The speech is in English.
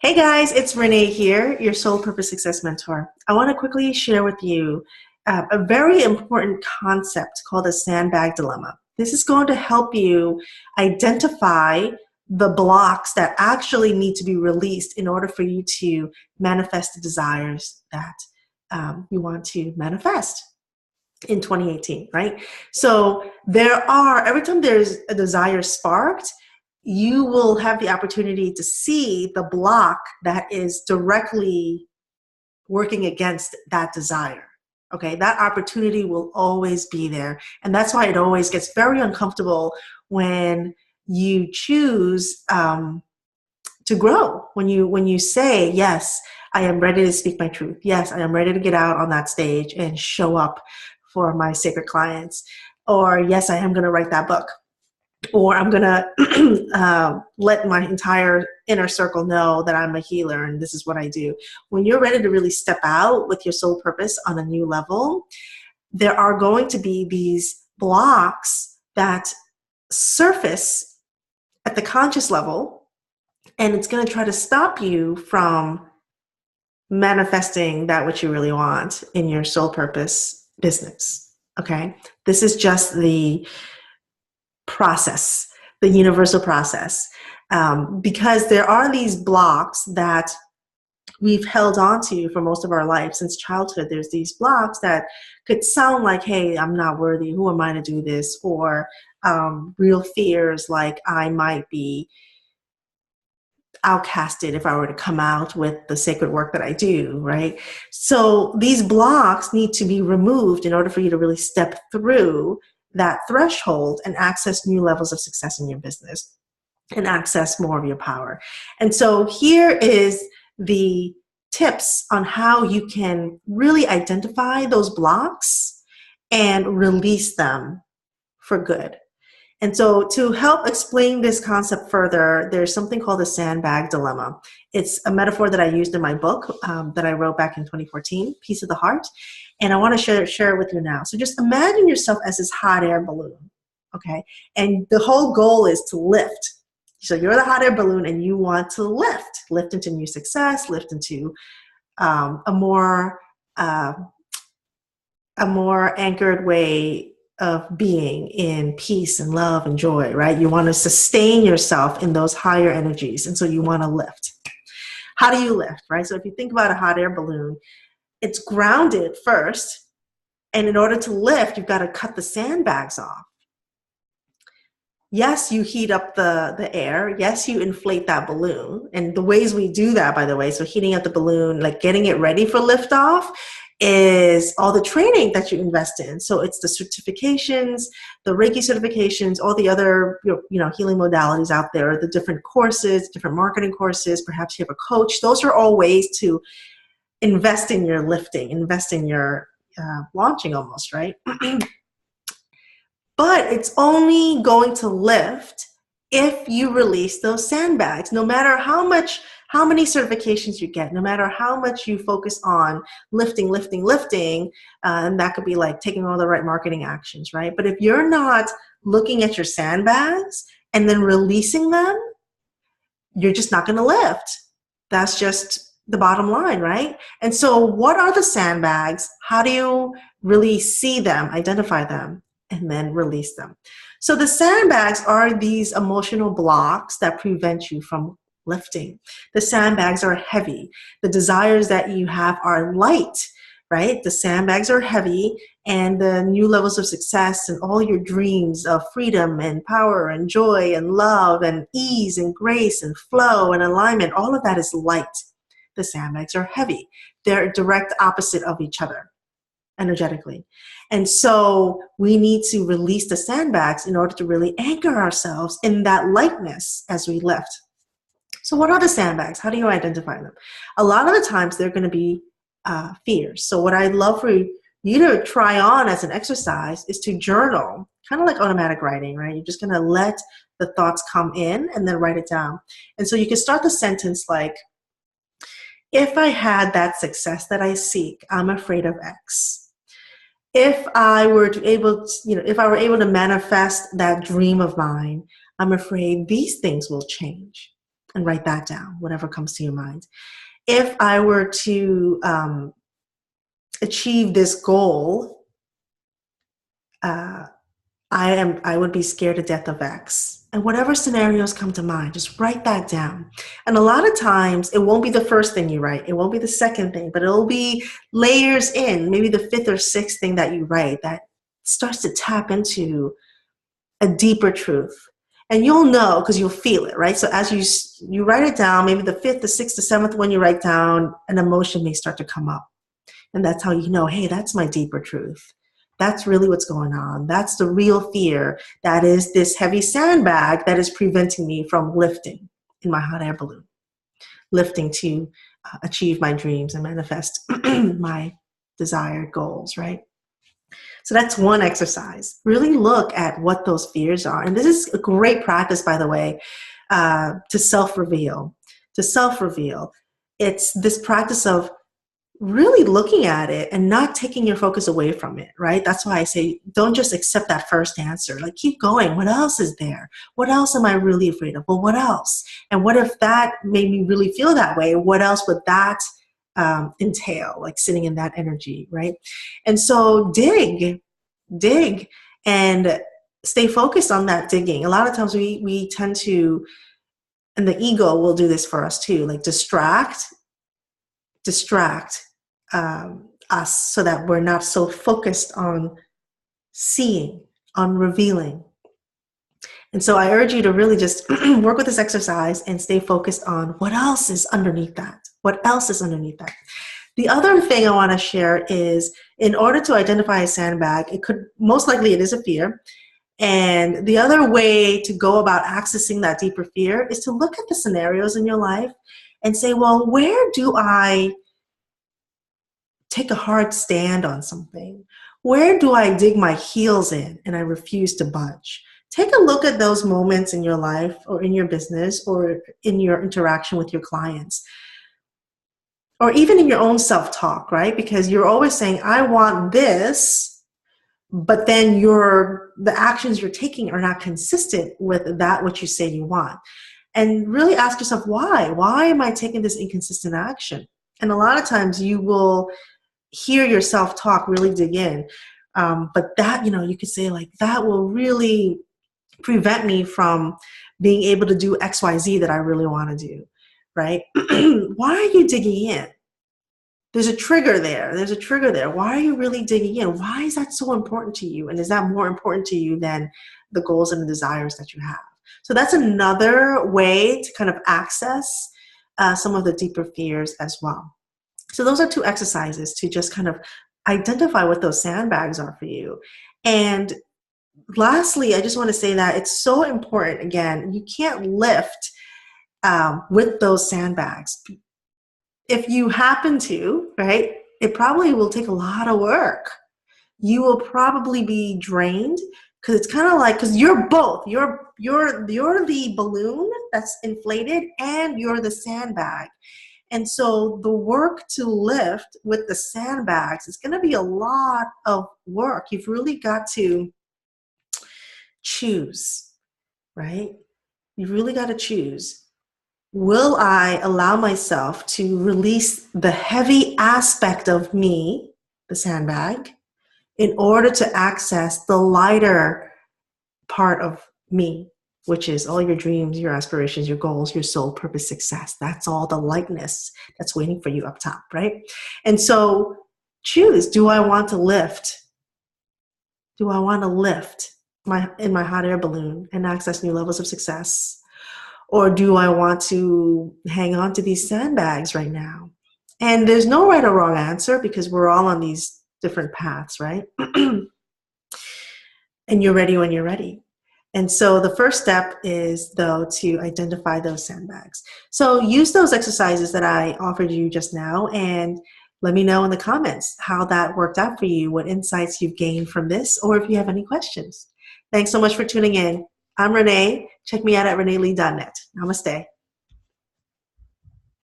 Hey guys, it's Renee here, your Soul Purpose Success Mentor. I want to quickly share with you a very important concept called the Sandbag Dilemma. This is going to help you identify the blocks that actually need to be released in order for you to manifest the desires that you want to manifest in 2018, right? So every time there's a desire sparked, you will have the opportunity to see the block that is directly working against that desire. Okay, that opportunity will always be there. And that's why it always gets very uncomfortable when you choose to grow. When you say, yes, I am ready to speak my truth. Yes, I am ready to get out on that stage and show up for my sacred clients. Or yes, I am going to write that book. Or I'm going to let my entire inner circle know that I'm a healer and this is what I do. When you're ready to really step out with your soul purpose on a new level, there are going to be these blocks that surface at the conscious level, and it's going to try to stop you from manifesting that which you really want in your soul purpose business. Okay? This is just the process, the universal process, because there are these blocks that we've held on to for most of our life since childhood. There's these blocks that could sound like, hey, I'm not worthy, who am I to do this? Or real fears like I might be outcasted if I were to come out with the sacred work that I do, right? So these blocks need to be removed in order for you to really step through that threshold and access new levels of success in your business and access more of your power. And so here is the tips on how you can really identify those blocks and release them for good. And so to help explain this concept further, there's something called the Sandbag Dilemma. It's a metaphor that I used in my book that I wrote back in 2014, Peace of the Heart. And I want to share it with you now. So just imagine yourself as this hot air balloon, okay? And the whole goal is to lift. So you're the hot air balloon and you want to lift into new success, lift into a more anchored way of being in peace and love and joy, right? You want to sustain yourself in those higher energies. And so you want to lift. How do you lift, right? So if you think about a hot air balloon, it's grounded first. And in order to lift, you've got to cut the sandbags off. Yes, you heat up the air. Yes, you inflate that balloon. And the ways we do that, by the way, so heating up the balloon, like getting it ready for liftoff, is all the training that you invest in. So it's the certifications, the Reiki certifications, all the other healing modalities out there, the different courses, different marketing courses, perhaps you have a coach. Those are all ways to invest in your lifting, invest in your launching almost, right? But it's only going to lift if you release those sandbags, no matter how many certifications you get, no matter how much you focus on lifting, and that could be like taking all the right marketing actions, right? But if you're not looking at your sandbags and then releasing them, you're just not going to lift. That's just the bottom line, right? And so what are the sandbags? How do you really see them, identify them, and then release them? So the sandbags are these emotional blocks that prevent you from lifting. The sandbags are heavy. The desires that you have are light, right? The sandbags are heavy, and the new levels of success and all your dreams of freedom and power and joy and love and ease and grace and flow and alignment, all of that is light. The sandbags are heavy. They're direct opposite of each other energetically. And so we need to release the sandbags in order to really anchor ourselves in that lightness as we lift. So what are the sandbags? How do you identify them? A lot of the times they're going to be fears. So what I'd love for you to try on as an exercise is to journal, kind of like automatic writing, right? You're just going to let the thoughts come in and then write it down. And so you can start the sentence like, if I had that success that I seek, I'm afraid of X. If I were able to manifest that dream of mine, I'm afraid these things will change. and write that down, whatever comes to your mind. If I were to achieve this goal, I would be scared to death of X. And whatever scenarios come to mind, just write that down. And a lot of times, it won't be the first thing you write. It won't be the second thing, but it'll be layers in, maybe the fifth or sixth thing that you write that starts to tap into a deeper truth. And you'll know because you'll feel it, right? So as you write it down, maybe the fifth, the sixth, the seventh one you write down, an emotion may start to come up. And that's how you know, hey, that's my deeper truth. That's really what's going on. That's the real fear. That is this heavy sandbag that is preventing me from lifting in my hot air balloon, lifting to achieve my dreams and manifest my desired goals, right? So that's one exercise. Really look at what those fears are. And this is a great practice, by the way, to self-reveal. To self-reveal. It's this practice of really looking at it and not taking your focus away from it, right? That's why I say, don't just accept that first answer. Like, keep going. What else is there? What else am I really afraid of? Well, what else? And what if that made me really feel that way? What else would that entail, like sitting in that energy, right? And so dig, and stay focused on that digging. A lot of times we tend to, and the ego will do this for us too, like distract us so that we're not so focused on seeing, on revealing. And so I urge you to really just work with this exercise and stay focused on what else is underneath that. What else is underneath that? The other thing I want to share is, in order to identify a sandbag, most likely it is a fear. And the other way to go about accessing that deeper fear is to look at the scenarios in your life and say, well, where do I take a hard stand on something? Where do I dig my heels in and I refuse to budge? Take a look at those moments in your life or in your business or in your interaction with your clients, or even in your own self-talk, right? Because you're always saying, I want this, but then the actions you're taking are not consistent with that which you say you want. And really ask yourself, why? Why am I taking this inconsistent action? And a lot of times you will hear your self-talk really dig in. But that, you could say like, that will really prevent me from being able to do X, Y, Z that I really want to do, right? Why are you digging in? There's a trigger there. Why are you really digging in? Why is that so important to you? And is that more important to you than the goals and the desires that you have? So that's another way to kind of access some of the deeper fears as well. So those are two exercises to just kind of identify what those sandbags are for you. And lastly, I just want to say that it's so important. Again, you can't lift with those sandbags. If you happen to, right, it probably will take a lot of work. You will probably be drained because it's kind of like, because you're both. You're the balloon that's inflated and you're the sandbag. And so the work to lift with the sandbags is going to be a lot of work. You've really got to choose, right? You've really got to choose. Will I allow myself to release the heavy aspect of me, the sandbag, in order to access the lighter part of me, which is all your dreams, your aspirations, your goals, your soul, purpose, success. That's all the lightness that's waiting for you up top, right? And so choose, do I want to lift? Do I want to lift in my hot air balloon and access new levels of success? Or do I want to hang on to these sandbags right now? And there's no right or wrong answer because we're all on these different paths, right? And you're ready when you're ready. And so the first step is, though, to identify those sandbags. So use those exercises that I offered you just now and let me know in the comments how that worked out for you, what insights you've gained from this, or if you have any questions. Thanks so much for tuning in. I'm Renee. Check me out at reneelee.net. Namaste.